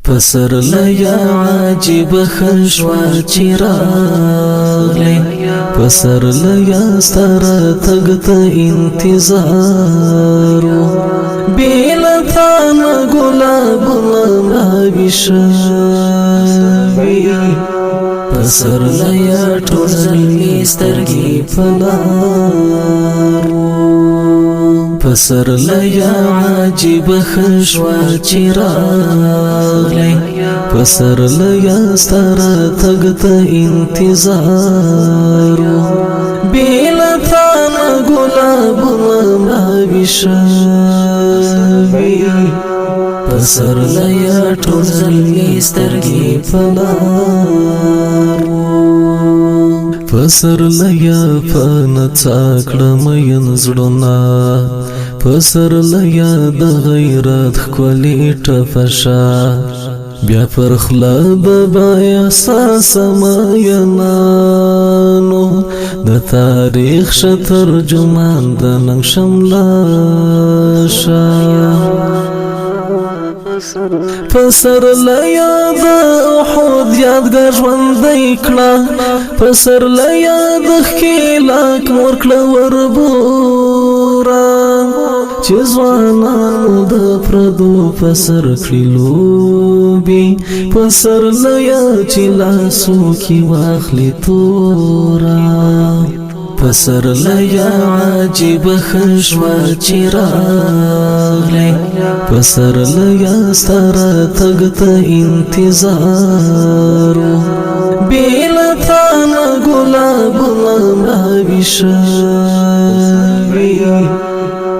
پسرلیا عجیب خشوا چی راغلی پسرلیا ستاره تګ ته انتظارو بیلتا نه ګلابونه مړاوي شوي پسرلیا ټول زلمي سترګې په لارو پسرلیا عجیب خشوا چی راغلی پسرلیا ستاره تګ ته انتظارو بیلتا نه ګلابونه مړاوي شوي پسرلیا ټول زلمي سترګې په لارو پسرلیا په نڅا کړه مین زړونه پسرلیا د غیرت ښکلې ټپه شه بیا پر خوله د بااحساسه مینانو د تاریخ ښه ترجمان د ننګ شمله شه پسرلیا د احد یادګار ژوندی کړه پسرلیا د ښکېلاک مور کړه وربوره چې ځوانانو د پردو په سر کړي لوبې پسرلیا چې لاسو کې واخلي توره پسرلیا عجیب خشوا چی راغلی پسرلیا ستاره تګ ته انتظارو بیلتا نه ګلابونه مړاوي شوي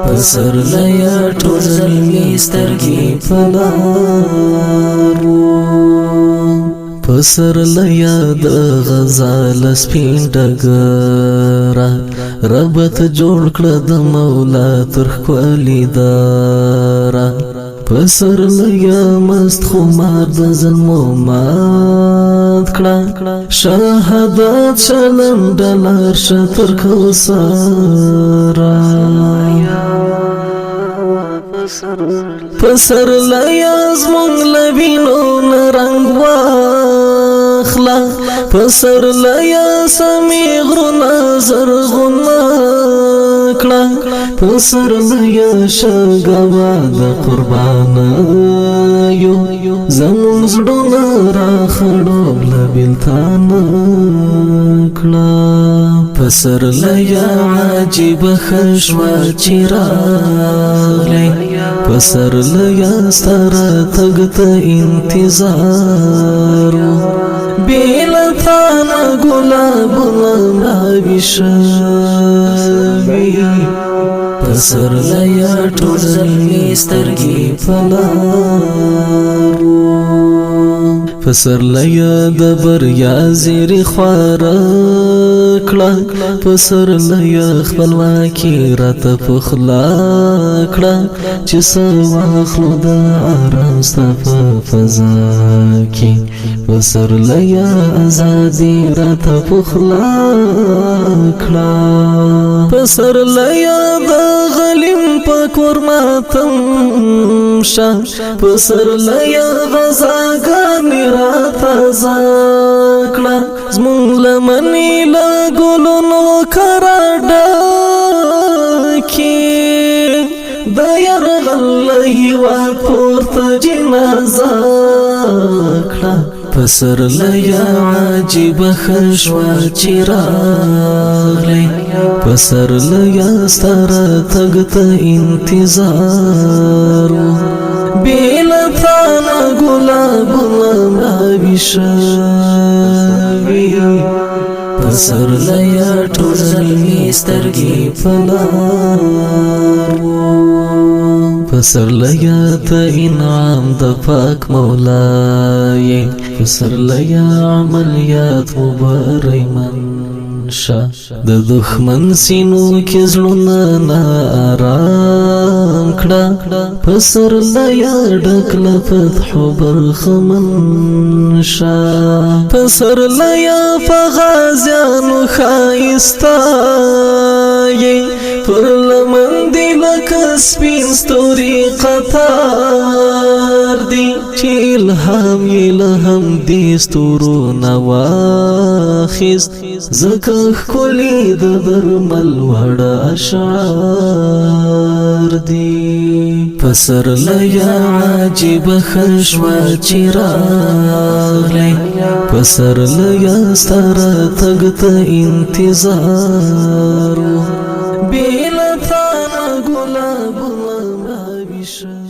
پسرلیا ټول زلمي سترګې په لارو پسرلیا د غزال سپین ډګره رب ته جوړ کړه د مولا تر ښکلې دره پسرلیا مست خمار د ظلمو مات کړه شهادت شلنډه لار شه تر کوثره پسرلیا زمونږ له وینو نه رنګ واخله پسرلیا سمې غرونه زرغونه کړه پسرلیا شه ګوا د قربانیو زمونږ زړونه راخړوبله بېلتانه کړه پسرلیا عجیب خشوا چی راغلی پسرلیا ستاره تګ ته انتظارو بیلتا نه ګلابونه مړاوي شوي پسرلیا ټول زلمي سترګې په لارو پسرلیا د بریا زیری خواره کړه پسرلیا خپلواکي راته په خوله کړه چې څه واخلو د آرام ستا په فضا کې پسرلیا ازادي راته په خوله کړه پسرلیا د غلیم په کور ماتم شه پسرلیا غزاګانې راته زکړه زمونږ لمنې له ګلونو کره ډکې د یرغل هېواد پورته جنازه کړه پسرلیا عجیب خشوا چی راغلی پسرلیا ستاره تګ ته انتظارو بیلتا نه ګلابونه مړاوي شوي پسرلیا ټول زلمي سترګې په لارو پسرلیا ته انعام د پاک مولا یې پسرلیا عملیات مبرمن شه د دښمن سینو کې زړونه نا آرام کړه پسرلیا ډک له فتح برخمن شه پسرلیا په غازیانو ښایسته یې پر لمن دی لکه سپین ستوري قطار دی چې الهام یې له همدې ستورو نه واخیست ځکه ښکلي د درمل وړه اشعار دي پسرلیا عجیبه ښه شوه چې راغلی پسرلیا ستا راتګ ته انتظار و بې له تا نه ګلابونه مړاوي شوه